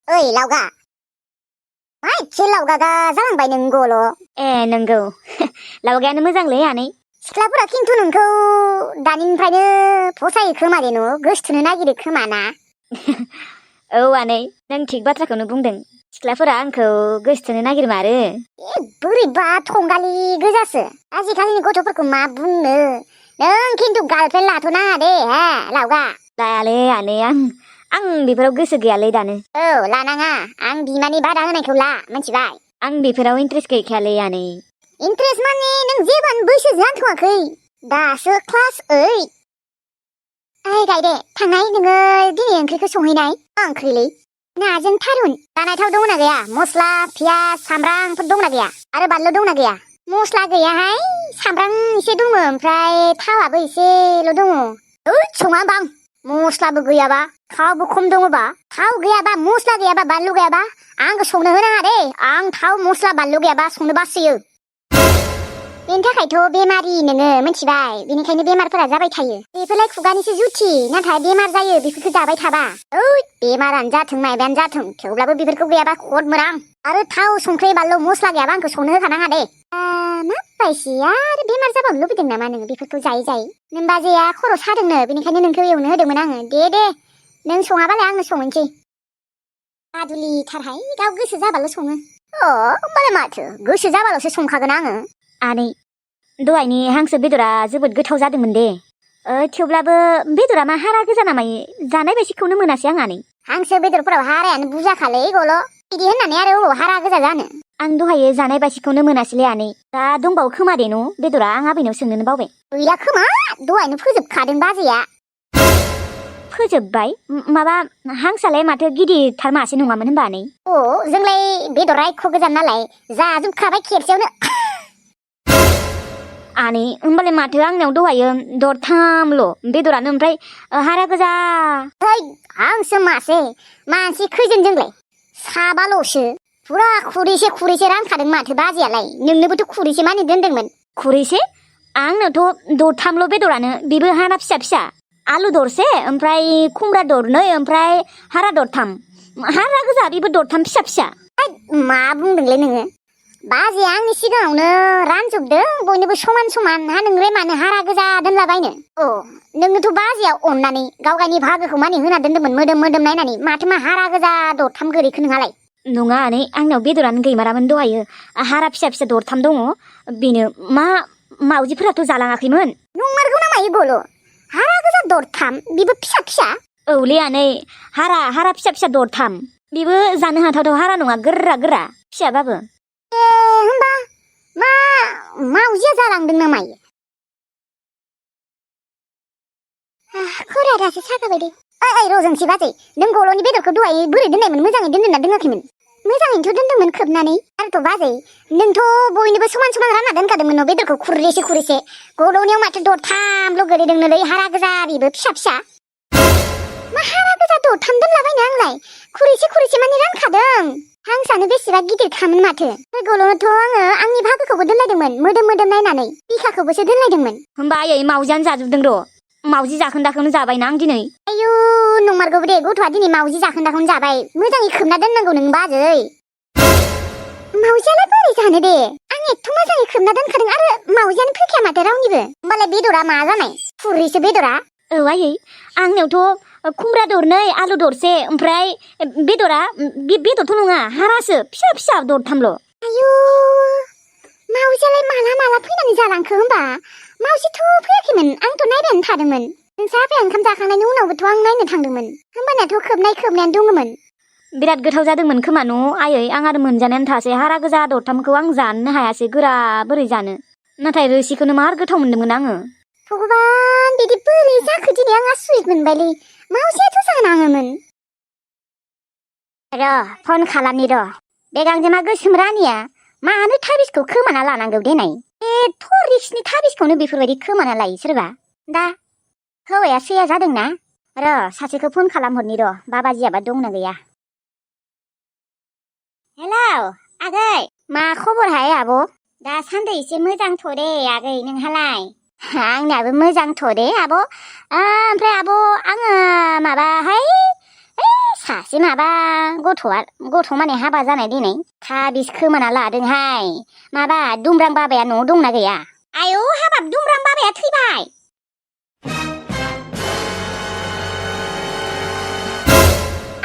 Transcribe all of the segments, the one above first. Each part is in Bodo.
ओइ लावगा मा एसे लावगागा जालांबाय नों गल'। ए नंगौ लावगायानो मोजांलै आनै। सिख्लाफोरा खिन्थु नोंखौ दानिनिफ्रायनो फसायो खोमा दे न' गोसथोनो नागिरो खोमा ना? औ आनै नों थिग बाथ्राखौनो बुंदों। सिख्लाफोरा आंखौ गोसथोनो नागिरमारो। ए बोरैबा थंगालि गोजासो आजिखालिनि गथ'फोरखौ मा बुंनो। नों खिन्थु गार्लफ्रेन्ड लाथ'नाङा दे हा लावगा। लायालै आनै आं बेफोराव गोसो गैयालै दानो। औ लानाङा आं बिमानि बादा होनायखौ ला मिथिबाय। आं बेफोराव इन्ट्रेस्ट गैखायालै आनै। इन्ट्रेस्ट माने नों जेबोआनो बैसो जाथ'वाखै दासो क्लास 8। ओइ गायदे थांनाय नोङो दिनै ओंख्रिखौ संहैनाय मा ओंख्रिलै? नाजों थारुन। जानाय थाव दंना गैया? मस्ला पियास सामब्रामफोर दंना गैया? आरो बानलु दंना गैया? मस्ला गैयाहाय सामब्राम एसे दङ ओमफ्राय थावाबो एसेल' दङ। ओइद सङा बां मस्लाबो गैयाबा थावबो खम दङबा थाव गैयाबा मस्ला गैयाबा बानलु गैयाबा आंखौ संनो होनाङा दे। आं थाव मस्ला बानलु गैयाबा संनो बासोयो। बेनि थाखायथ' बेमारि नोङो मिथिबाय। बेनिखायनो बेमारफोरा जाबाय थायो। बेफोरलाय खुगानिसो जुथि नाथाय बेमार जायो बेफोरखौ जाबाय थाबा। ओइ बेमारानो जाथों मायबायानो जाथों थेवब्लाबो बेफोरखौ गैयाबा खद मोनां। आरो थाव संख्रि बानलु मस्ला गैयाबा आंखौ संनो होखानाङा दे। मा बायसिया आरो बेमार जाबाबो लुबैदों नामा नोङो बेफोरखौ जायै जायै? नों बाजैया खर' सादोंनो बेनिखायनो नोंखौ एवनो होदोंमोन आङो। दे नों सङाबालाय आंनो संहैनोसै। आदुलिथारहाय गाव गोसो जाबाल' सङो। होमबालाय माथो गोसो जाबाल'सो संखागोन आङो। आनै दहायनि हांसो बेदरा जोबोद गोथाव जादोंमोन दे। थेवब्लाबो बेदरा मा हारा गोजा नामायो जानाय बायदिखौनो मोनासै आं आनै। हांसो बेदरफोराव हारायानो बुरजाखालै गल'। बिदि होननानै आरो अबाव हारा गोजा जानो? आं दहायो जानाय बायदिखौनो मोनासैलै आनै। दा दंबावो खोमा दे न' बेदरा आं आबैनाव सोंनोनो बावबाय। गैला खोमा दहायनो फोजोबखादों बाजैया। फोजोबबाय? माबा हांसोआलाय माथो गिदिरथार मासे नङामोन होनबा आनै? जोंलाय बेदरा एख' गोजान नालाय जाजोबखाबाय खेबसेयावनो। आनै होमबालाय माथो आंनाव दहायो दरथामल' बेदरानो ओमफ्राय हारा गोजा। हांसो मासे मानसि खैजोन जोंलाय? साबाल'सो फुरा खुरैसे रानखादों माथो बाजैयालाय। नोंनोबोथ' खुरैसे मानि दोनदोंमोन। खुरैसे? आंनोथ' दरथामल' बेदरानो बेबो हारा फिसा फिसा। आलु दरसे ओमफ्राय खुमब्रा दरनै ओमफ्राय हारा दरथाम। हारा गोजा बेबो दरथाम फिसा फिसा। मा बुंदोंलै नोङो? बाजैया आंनि सिगाङावनो रानजोबदों बयनोबो समान समान। हा नोंलाय मानो हारा गोजा दोनलाबायनो? नोंनोथ' बाजैया अननानै गावगायनि भागोखौ मानि होना दोनदोंमोन मोदोम नायनानै। माथो मा हारा गोजा दरथाम गोलैखो नोंहालाय? नङा आनै आंनाव बेदरानो गैमारामोन दहायो। हारा फिसा फिसा दरथाम दङ बेनो। मा मावजिफोराथ' जालाङाखैमोन? नंमारगौ नामा इ गल'? हारा गोजा दरथाम बेबो फिसा फिसा? औलै आनै हारा फिसा फिसा दरथाम। बेबो जानो हाथावथाव हारा नङा गोरा फिसाबाबो। होमबा मा मावजिया जालांदों नामा? खर'आ दासो सागाबाय दे। रजोंसि बाजै नों गल'नि बेदरखौ दहाय बोरै दोननायमोन? मोजाङै दोनदोंना दोनाखैमोन? मोजाङैनोथ' दोनदोंमोन खोबनानै। आरोथ' बाजै नोंथ' बयनोबो समान समान रानना दोनखादोंमोन न' बेदरखौ खुरैसे। गल'नियाव माथो दरथामल' गोलैदोंनोलै हारा गोजा बेबो फिसा फिसा। मा हारा गोजा दरथाम दोनलाबायनो आंलाय? खुरैसे माने रानखादों। हांसोआनो बेसेबा गिदिरखामोन माथो। गल'नोथ' आङो आंनि भागोखौबो दोनलायदोंमोन मोदोम नायनानै। बिखाखौबोसो दोनलायदोंमोन। होमबा आयै मावजियानो जाजोबदों र'। मावजि जाखोन्दाखौनो जाबायना आं दिनै। आयु नंमारगौबो दे गथ'आ दिनै मावजि जाखोन्दाखौनो जाबाय। मोजाङै खोबना दोननांगौ नों बाजै। मावजियालाय बोरै जानो दे? आं एथ' मोजाङै खोबना दोनखादों आरो मावजियानो फैखाया माथो रावनिबो। होमबालाय बेदरा मा जानाय? खुरैसे बेदरा? औ आयै आंनियावथ' खुमब्रा दरनै आलु दरसे ओमफ्राय बेदरा बेदरथ' नङा हारासो फिसा दरथामल'। आयु मावजियालाय माला फैनानै जालांखो होमबा? मावजिथ' फैयाखैमोन आंथ' नायबायानो थादोंमोन। नोंसा आफाया ओंखाम जाखांनायनि उनावबोथ' आं नायनो थांदोंमोन। होमबानियाथ' खोबनायानो दङमोन। बिराद गोथाव जादोंमोन खोमा न' आयै। आं आरो मोनजानायानो थासै हारा गोजा दरथामखौ आं जानोनो हायासै गोरा बोरै जानो। नाथाय रोसिखौनो मार गोथाव मोनदोंमोन आङो। भगबान बिदि बोरै जाखो दिनै आं आसुरित मोनबायलै। मावजियाथ' जानाङोमोन। फन खालामनि बे गांजेमा गोसोम रानिया मानो थाबिसखौ खोमाना लानांगौ देनाय? एथ' रिक्सनि थाबिसखौनो बेफोरबायदि खोमाना लायो सोरबा। दा हौवाया सैया जादोंना? सासेखौ फन खालामहरनि बाबाजियाबा दंना गैया। हेलौ आगै मा खबरहाय आब'? दासान्दि एसे मोजांथ' दे आगै। नोंहालाय? आंनाबो मोजांथ' दे आब'। ओमफ्राय आब' आङो माबाहाय सासे माबा गथ' माने हाबा जानाय दिनै थाबिस खोमाना लादोंहाय माबा दुमब्रां बाबाया न'आव दंना गैया आयौ हाबाब दुमब्रां बाबाया थैबाय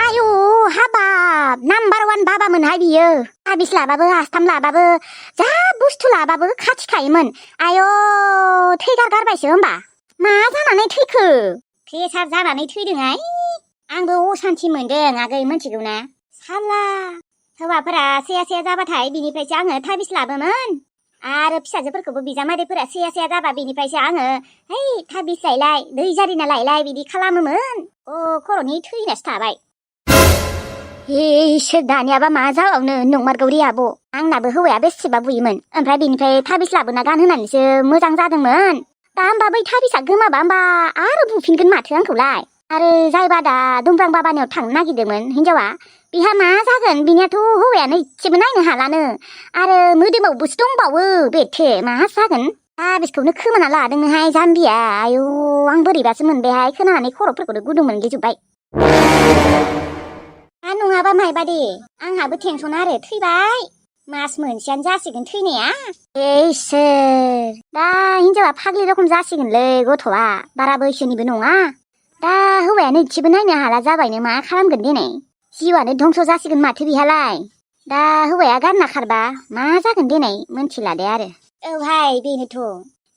आयौ हाबाब नाम्बार 1 बाबामोनहाय बियो थाबिस लाबाबो आस्थाम लाबाबो जा बुस्थु लाबाबो खाथिखायोमोन आयौ थैगारगारबायसो होमबा मा जानानै थैखो प्रेसार जानानै थैदोंहाय आंबो असान्थि मोनदों आगै मोनथिगौ ना साला हौवाफोरा सेया जाबाथाय बिनिफ्रायसो आङो थाबिस लाबोमोन आरो फिसाजोफोरखौबो बिजामादैफोरा सेया जाबा बिनिफ्रायसो आङो है थाबिस लायलाय दै जारिना लायलाय बिदि खालामोमोन खर'नि थैनासो थाबाय इसोर दानियाबा मा जाबावनो नंमारगौरि आब' आंनाबो हौवाया बेसेबा बुयोमोन ओमफ्राय बिनिफ्राय थाबिस लाबोना गानहोनानैसो मोजां जादोंमोन दा होमबा बै थाबिसा गोमाबा होमबा आरो बुफिनगोन माथो आंखौलाय आरो जायबा दा दुमब्रां बाबानियाव थांनो नागिरदोंमोन हिनजावा बिहा मा जागोन बिनियाथ' हौवायानो इसेबो नायनो हालानो आरो मोदोमावबोसो दंबावो बेथे मा जागोन थाबिसखौनो खोमाना लादोंनोहाय जाम्बिया आयौ आं बोरैबासो मोनबायहाय खोनानानै खर'फोरखौनो गुदुं मोनग्लिजोब्बाय नङाबा मायबा दे आंहाबो टेनसन आरो थैबाय मास मोनसेयानो जासिगोन थैनाया इसोर दा हिनजावा फाग्लि रखम जासिगोनलै गथ'आ बारा बैसोनिबो नङा दा हौवायानो इसेबो नायनो हाला जाबायनो मा खालामगोन दिनै जिउआनो धंस' जासिगोन माथो बिहालाय दा हौवाया गारना खारबा मा जागोन दिनै मोनथिला दे आरो औहाय बेनोथ'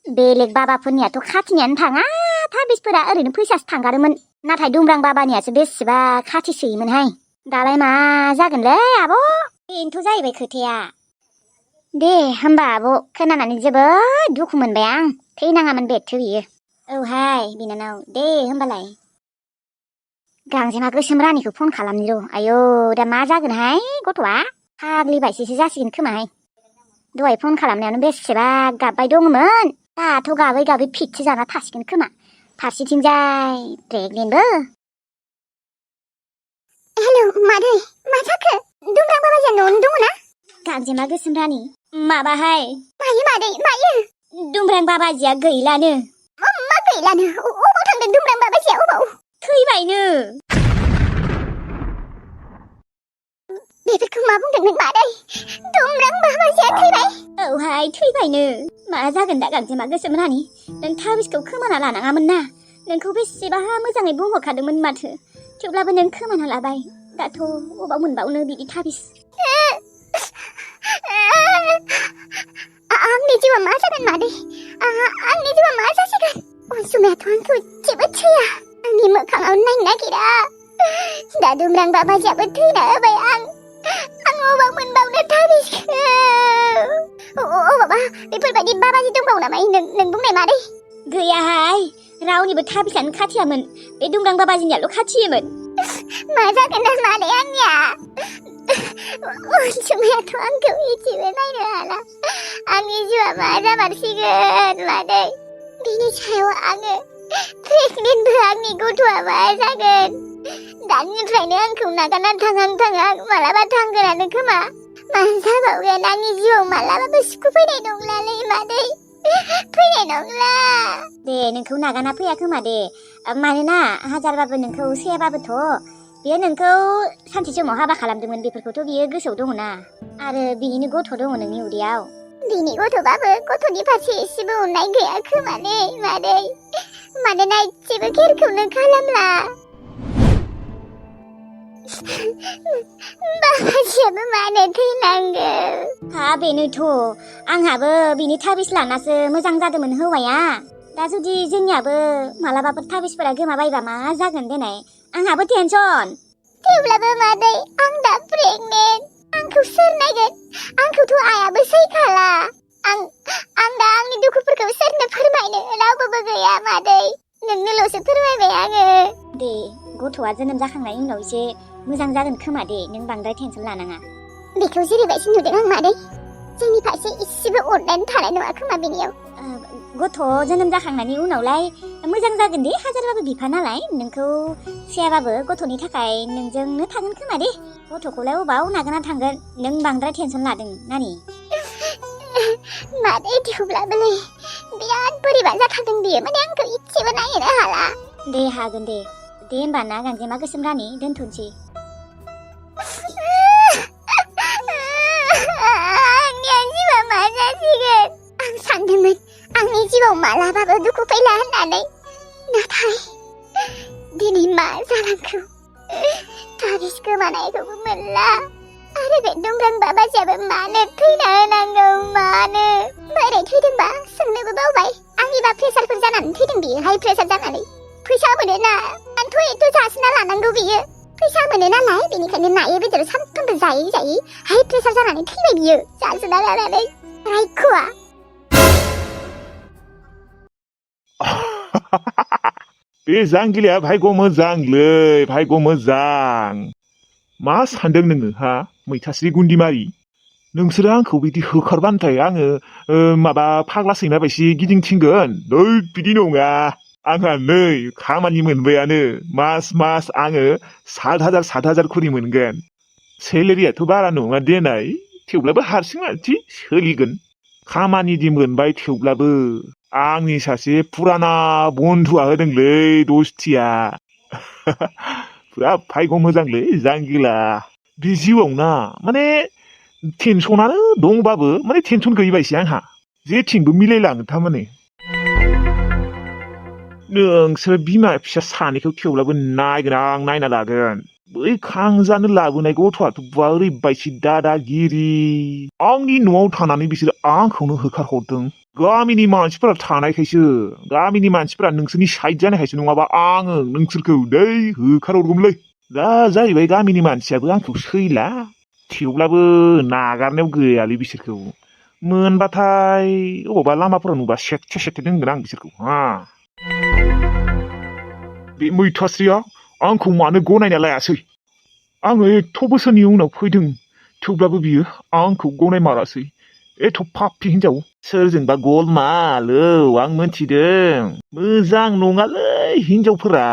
बेलेग बाबाफोरनियाथ' खाथिनियानो थाङा थाबिसफोरा ओरैनो फैसासो थांगारोमोन नाथाय दुमब्रां बाबानियासो बेसेबा खाथि सोयोमोनहाय दालाय मा जागोनलै आब' बेनोथ' जाहैबाय खोथाया दे होमबा आब' खोनानानै जोबोद दुखु मोनबाय आं थैनाङामोन बेथो बियो औहाय बिनानाव दे होमबालाय गांजेमा गोसोम रानिखौ फन खालामनि र' आयौ दा मा जागोनहाय गथ'आ फाग्लिबायसोसो जासिगोन खोमाहाय दहाय फन खालामनायावनो बेसेबा गाबबाय दङमोन दाथ' गाबै गाबै फिटसो जाना थासिगोन खोमा फारसेथिंजाय प्रेगनेन्टबो हेलौ मादै मा जाखो दुमब्रां बाबाया न'आवनो दङ ना गांजेमा गोसोम रानि माबाहाय मायो मादै मायो दुमब्रां बाबाजिया गैलानो मा गैलानो अबाव थांदों दुमब्रां बाबाजिया अबाव थैबायनो बेफोरखौ मा बुंदों नों मादै दुमब्रां बाबाजिया थैबाय औहाय थैबायनो मा जागोन दा गांजेमा गोसोम रानि नों थाबिसखौ खोमाना लानाङामोन ना नोंखौ बेसेबा मोजाङै बुंहरखादोंमोन माथो थेवब्लाबो नों खोमाना लाबाय दाथ' अबाव मोनबावनो बिदि थाबिस आंनि जिउआ मा जागोन मादै आंनि जिउआ मा जासिगोन अनसुमायाथ' आंखौ जेबो थैया आंनि मोखाङाव नायनो नागिरा दा दुमब्रां बाबाजियाबो थैना होबाय आं अबाव मोनबावनो थाबिसखौ अबावबा बेफोरबायदि बाबाजि दंबावो नामा नों बुंनाय मादै गैयाहाय रावनिबो थाबिसानो खाथियामोन बे दुमब्रां बाबाजिनियाल' खाथियोमोन मा जागोन दा मादै आंनिया अनसुमायाथ' आंखौ इसेबो नायनो हाला आंनि जिउआ मा जामारसिगोन मादै बिनि सायाव आङो प्रेगनेन्टबो आंनि गथ'आ मा जागोन दानिफ्रायनो आंखौ नागारना थांहां मालाबा थांगोनानो खोमा मा जाबावगोन आंनि जिउआव मालाबाबो सुखु फैनाय नंलालै मादै फैनाय नंला दे नोंखौ नागारना फैया खोमा दे मानोना हाजारबाबो नोंखौ सेयाबाबोथ' बियो नोंखौ सानसे समाव हाबा खालामदोंमोन बेफोरखौथ' बियो गोसोआव दङना आरो बिनिनो गथ' दङ नोंनि उदैयाव बिनि गथ'बाबो गथ'नि फारसे एसेबो अननाय गैया खोमालै मादै मानोना एसेबो केरखौनो खालामला बाबाजियाबो मानो थैनांगौ बेनोथ' आंहाबो बिनि थाबिस लानासो मोजां जादोंमोन हौवाया दा जुदि जोंनियाबो मालाबाफोर थाबिसफोरा गोमाबायबा मा जागोन देनाय आंहाबो टेनसन थेवब्लाबो मादै आं दा प्रेगनेन्ट आंखौ सोर नायगोन आंखौथ' आयाबो सैखाला आं दा आंनि दुखुफोरखौ सोरनो फोरमायनो रावबोबो गैया मादै नोंनोल'सो फोरमायबाय आङो दे गथ'आ जोनोम जाखांनायनि उनाव एसे मोजां जागोन खोमा दे नों बांद्राय टेनसन लानाङा बेखौ जेरैबायदि नुदों आं मादै जोंनि फारसे एसेबो अननानै थानाय नङा खोमा बेनियाव गथ' जोनोम जाखांनायनि उनावलाय मोजां जागोन दे हाजारबाबो बिफा नालाय नोंखौ सेयाबाबो गथ'नि थाखाय नोंजोंनो थागोन खोमा दे गथ'खौलाय अबाव नागारना थांगोन नों बांद्राय टेनसन लादों नानि मादै थेवब्लाबोलै बिराद बोरैबा जाथारदों बियो माने आंखौ इसेबो नायनो हाला दे हागोन दे होमबा ना गांजेमा गोसोम रानि दोनथ'नोसै मालाबाबो दुखु फैला होननानै नाथाय दिनै मा जालांखो ताबिज गोमानायखौबो मोनला आरो बे दुमब्रां बाबाजियाबो मानो थैना होनांगौ मानो बोरै थैदोंबा सोंनोबो बावबाय आंनिबा प्रेसारफोर जानानै थैदों बियो हाइ प्रेसार जानानै फैसा मोनोना आंथ' एथ' जासिना लानांगौ बियो फैसा मोनो नालाय बेनिखायनो नायै बेदर सानफ्रोमबो जायै हाइ प्रेसार जानानै थैबाय बियो जासिना लानानै रायखुवा बे जांगिलाया भायग' मोजांलै भायग' मोजां मा सानदों नोङो हा मैथास्रि गुन्दिमारि नोंसोरो आंखौ बिदि होखारबानोथाय आङो माबा फाग्ला सैमा बायदि गिदिंथिंगोन नै बिदि नङा आंहा नै खामानि मोनबायानो मास आङो 7,000 खरि मोनगोन सेलेरियाथ' बारा नङा देनाय थेवब्लाबो हारसिं मानसि सोलिगोन खामानिदि मोनबाय थेवब्लाबो आंनि सासे पुराना बन्धुआ होदोंलै दस्थिया पुरा भायग' मोजांलै जांगिला बे जिउआव ना माने टेनसनानो दंबाबो माने टेनसन गैयै बायसि आंहा जेथिंबो मिलायलाङो थारमाने नोंसोर बिमा फिसा सानैखौ थेवब्लाबो नायगोन आं नायना लागोन बै खांजानो लाबोनाय गथ'आथ' ओरैबायसि दादागिरि आंनि न'आव थानानै बिसोर आंखौनो होखारहरदों गामिनि मानसिफोरा थानायखायसो गामिनि मानसिफोरा नोंसोरनि साइड जानायखायसो नङाबा आङो नोंसोरखौ दै होखारहरगौमोनलै दा जाहैबाय गामिनि मानसियाबो आंखौ सैला थेवब्लाबो नागारनायाव गैयालै बिसोरखौ मोनबाथाय अबावबा लामाफोराव नुबा सेकथे दोनगोन आं बिसोरखौ हा बे मैथास्रिया आंखौ मानो गनायना लायासै आङो एथ' बोसोरनि उनाव फैदों थेवब्लाबो बियो आंखौ गनायमारासै एथ' पापि हिनजाव सोरजोंबा गलमाल आं मोनथिदों मोजां नङालै हिनजावफोरा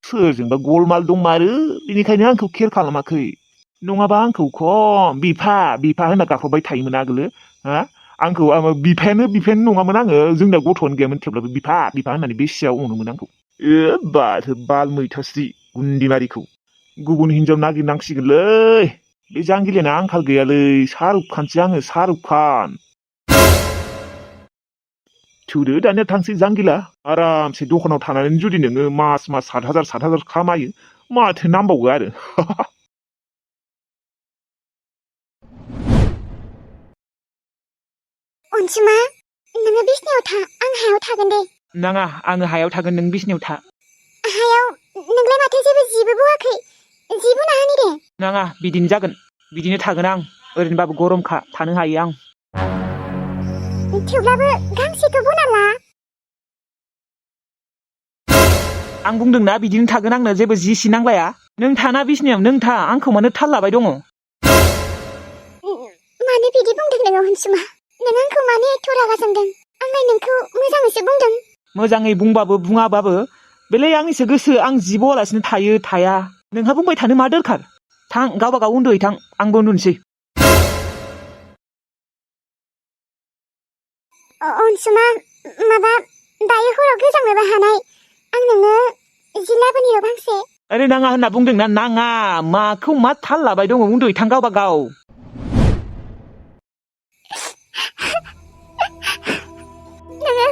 सोरजोंबा गलमाल दंमारो बेनिखायनो आंखौ केयार खालामाखै नङाबा आंखौ खम बिफा होनना गाख्रबबाय थायोमोन आगोलो हा आंखौ बिफायानो नङामोन आङो जोंना गथ'आनो गैयामोन थेवब्लाबो बिफा होननानै बेसेयाव अनोमोन आंखौ बाल मैथास्रि गुन्दिमारिखौ गुबुन हिनजाव नागिरनांसिगोनलै बे जांगिलियानो आंखाल गैयालै शाहरुख खानसो आङो शाहरुख खान थुदो दानिया थांसै जांगिला आरामसे दखानाव थानानै जुदि नोङो मास 7,000 खामायो माथो नांबावगौ आरो अनसुमा नोङो बिसनायाव था आं हायाव थागोन दे नाङा आङो हायाव थागोन नों बिसनायाव था हायाव नोंलाय माथो जेबो जिबो बवाखै जि बना होनि दे नाङा बिदिनो जागोन बिदिनो थागोन आं ओरैनोबाबो गरमखा थानो हायो आं थेवब्लाबो गांसेखौ बना ला आं बुंदोंना बिदिनो थागोन आंनो जेबो जि सि नांलाया नों थाना बिसनायाव नों था आंखौ मानो थाल लाबाय दङ मानो बिदि बुंदों नोङो अनसुमा नों आंखौ मानो एथ' रागा जोंदों आंलाय नोंखौ मोजाङैसो बुंदों मोजाङै बुंबाबो बुङाबाबो बेलाय आंनिसो गोसो आं जि बवालासिनो थायो थाया नोंहा बुंबाय थानो मा दरखार थां गावबा गाव उन्दुयै थां आंबो उन्दुनोसै अनसुमा माबा दायो हराव गोजांनोबो हानाय आं नोंनो जि लाबोनि र' गांसे ओरै नाङा होनना बुंदोंना नाङा माखौ मा थाल लाबाय दङ उन्दुयै थां गावबा गाव नोङो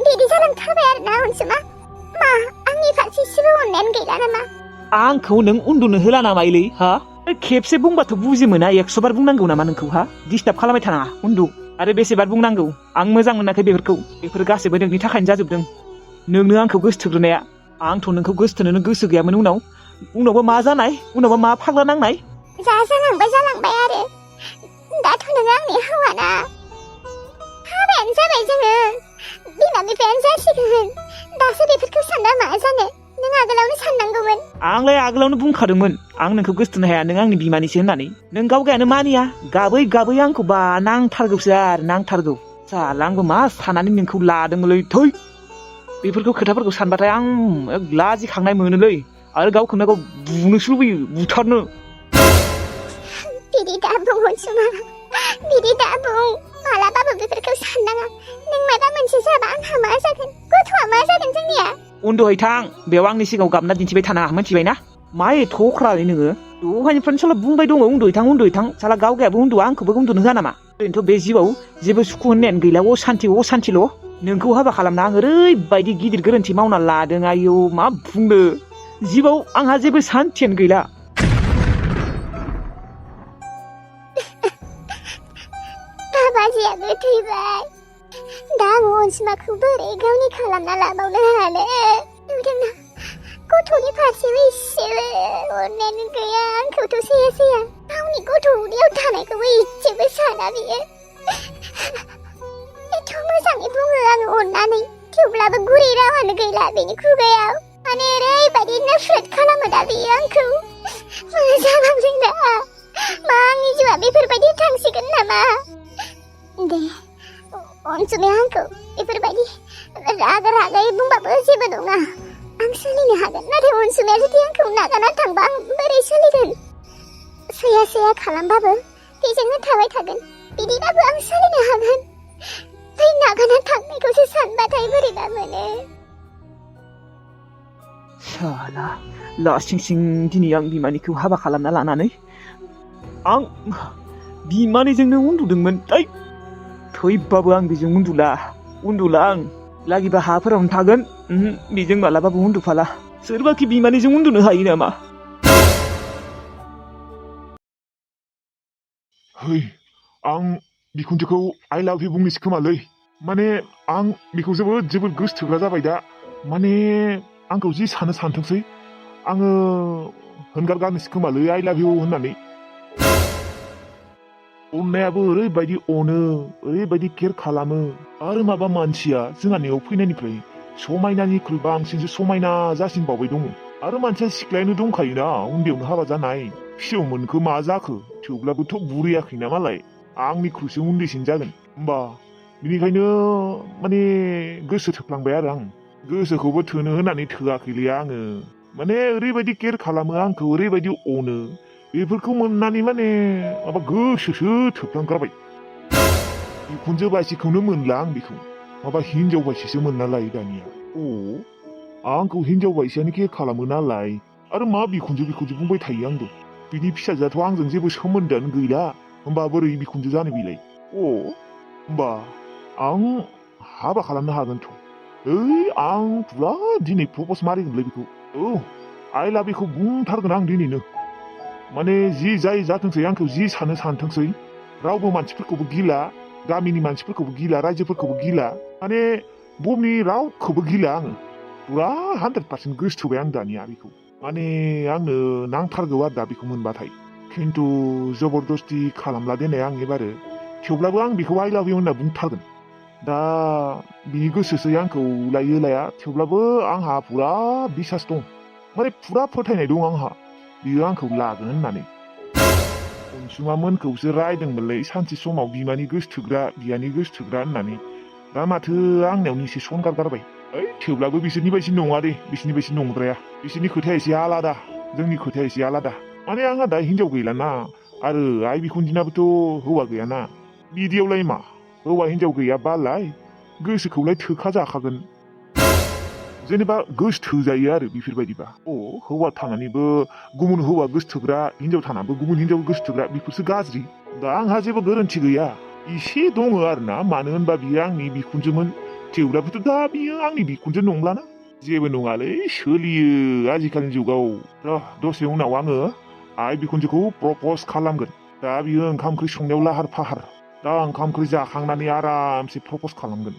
बिदि जालांथारबाय आरोना अनसुमा मा आंनि फारसे एसेबो अननायानो गैला नामा आंखौ नों उन्दुनो होला नामालै हा खेबसे बुंबाथ' बुजि मोना 100 बार बुंनांगौ नामा नोंखौ हा डिस्टार्ब खालामबाय थानाङा उन्दु आरो बेसेबार बुंनांगौ आं मोजां मोनाखै बेफोर गासैबो नोंनि थाखायनो जाजोबदों नोंनो आंखौ गोसोथोग्रोनाया आंथ' नोंखौ गोसोथोनोनो गोसो गैयामोन उनावबा मा जानाय उनावबा मा फाग्ला नांनाय जालांबाय आरो दाथ' नोङो आंनि हौवाना हाबायानो जाबाय जोङो बिमा बिफायानो जासिगोन दासो बेफोरखौ सानना मा जानो नों आगोलावनो साननांगौमोन आंलाय आगोलावनो बुंखादोंमोन आं नोंखौ गोसोथोनो हाया नों आंनि बिमानिसो होननानै नों गावगायानो मानिया गाबै आंखौ बा नांथारगौसो आरो नांथारगौ साला आंबो मा सानानै नोंखौ लादोंलै थै बेफोरखौ खोथाफोरखौ सानबाथाय आं लाजिखांनाय मोनोलै आरो गावखौनो गाव बुनोसो लुबैयो बुथारनो बिदि दा बुं अनसुमा बिदि दा बुं मालाबाबो बेफोरखौ साननाङा नों माबा मोनसे जाबा आंहा मा जागोन गथ'आ मा जागोन जोंनिया उन्दुहै थां बेयाव आंनि सिगाङाव गाबना दिन्थिबाय थानाङा मिथिबायना मा एथ' अख्रालै नोङो दहायनिफ्रायनो साला बुंबाय दङ उन्दुहै थां साला गावगायाबो उन्दुआ आंखौबो उन्दुनो होआ नामा ओरैनोथ' बे जिउआव जेबो सुखु होननायानो गैला असान्थिल' नोंखौ हाबा खालामना आं ओरैबायदि गिदिर गोरोन्थि मावना लादों आयौ मा बुंनो जिउआव आंहा जेबो सान्थियानो गैला बाबाजियाबो थैबाय दा आं अनसुमाखौ बोरै गावनि खालामना लाबावनो हानो नुदोंना गथ'नि फारसेबो एसेबो अननायानो गैया आंखौथ' सैया गावनि गथ' उदैयाव थानायखौबो एसेबो साना बियो एथ' मोजाङै बुङो आङो अननानै थेवब्लाबो गुरै रावानो गैला बेनि खुगायाव माने ओरैबायदि नफरत खालामो दा बियो आंखौ जानांदों दा मा आंनि जिउआ बेफोरबायदि थांसिगोन नामा दे अनसुमाया आंखौ बेफोरबायदि रागायै बुंबाबो जेबो नङा आं सोलिनो हागोन नाथाय अनसुमाया जुदि आंखौ नागारना थांबा आं बोरै सोलिगोन सैया खालामबाबो बेजोंनो थाबाय थागोन बिदिबाबो आं सोलिनो हागोन बै नागारना थांनायखौसो सानबाथाय बोरैबा मोनो साला लासिं दिनै आं बिमानिखौ हाबा खालामना लानानै आं बिमानिजोंनो उन्दुदोंमोन थैबाबो आं बेजों उन्दुला आं लागिबा हाफोरावनो थागोन बेजों मालाबाबो उन्दुफाला सोरबाखि बिमानिजों उन्दुनो हायो नामा है आं बिखुनजोखौ आइ लाभ इउ बुंनोसै खोमालै माने आं बेखौ जोबोद गोसोथोग्रा जाबाय दा माने आंखौ जि सानो सानथोंसै आङो होनगारगारनोसै खोमालै आइ लाभ इउ होननानै अननायाबो ओरैबायदि अनो ओरैबायदि केयार खालामो आरो माबा मानसिया जोंहानियाव फैनायनिफ्राय समायनानिख्रुइ बांसिनसो समायना जासिनबावबाय दङ आरो मानसिया सिख्लायानो दंखायोना उन्दैयावनो हाबा जानाय फिसौमोनखो मा जाखो थेवब्लाबोथ' बुरैयाखैना मालाय आंनिख्रुइसो उन्दैसिन जागोन होमबा बिनिखायनो माने गोसो थोफ्लांबाय आरो आं गोसोखौबो थोनो होननानै थोआखैलै आङो माने ओरैबायदि केयार खालामो आंखौ ओरैबायदि अनो बेफोरखौ मोननानै माने माबा गोसोसो थोफ्लांगारबाय बिखुनजो बायसिखौनो मोनला आं बेखौ माबा हिनजाव बायसिसो मोनना लायो दानिया आंखौ हिनजाव बायसियानो केयार खालामो नालाय आरो मा बिखुनजो बुंबाय थायो आंबो बिनि फिसाजोआथ' आंजों जेबो सोमोन्दोआनो गैला होमबा बोरै बिखुनजो जानो बिलाय होमबा आं हाबा खालामनो हागोनथ' आं पुरा दिनै प्रप'ज मारिगोनलै बेखौ आइ लाभ इउखौ बुंथारगोन आं दिनैनो माने जि जाय जाथोंसै आंखौ जि सानो सानथोंसै रावबो मानसिफोरखौबो गिला गामिनि मानसिफोरखौबो गिला रायजोफोरखौबो गिला माने बुहुमनि रावखौबो गिला आङो पुरा 100% गोसोथोबाय आं दानिया बेखौ माने आंनो नांथारगौ आरो दा बेखौ मोनबाथाय खिन्थु जबरदस्ति खालामला देनाय आं एबारो थेवब्लाबो आं बेखौ आइ लाभ इउ होनना बुंथारगोन दा बिनि गोसोसै आंखौ लायो लाया थेवब्लाबो आंहा पुरा बिसास दं माने पुरा फोथायनाय दं आंहा बियो आंखौ लागोन होननानै अनसुमामोनखौसो रायदोंमोनलै सानसे समाव बिमानि गोसोथोग्रा बियानि गोसोथोग्रा होननानै दा माथो आंनियावनो एसे सनगार गारबाय थेवब्लाबो बिसोरनि बायदि नङा दे बिसोरनि बायदि नंद्राया बिसोरनि खोथाया एसे आलादा जोंनि खोथाया एसे आलादा माने आंहा दा हिनजाव गैलाना आरो आइ बिखुनजोनाबोथ' हौवा गैयाना बिदियावलाय मा हौवा हिनजाव गैयाबालाय गोसोखौलाय थोखा जाखागोन जेनेबा गोसो थोजायो आरो बेफोरबायदिबा हौवा थानानैबो गुबुन हौवा गोसोथोग्रा हिनजाव थानानैबो गुबुन हिनजाव गोसोथोग्रा बेफोरसो गाज्रि दा आंहा जेबो गोरोन्थि गैया एसे दङ आरोना मानो होनबा बियो आंनि बिखुनजोमोन थेवब्लाबोथ' दा बियो आंनि बिखुनजो नंलाना जेबो नङालै सोलियो आजिखालिनि जुगाव दसे उनाव आङो आइ बिखुनजोखौ प्रप'ज खालामगोन दा बियो ओंखाम ओंख्रि संनायाव लाहार फाहार दा ओंखाम ओंख्रि जाखांनानै आरामसे प्रप'ज खालामगोन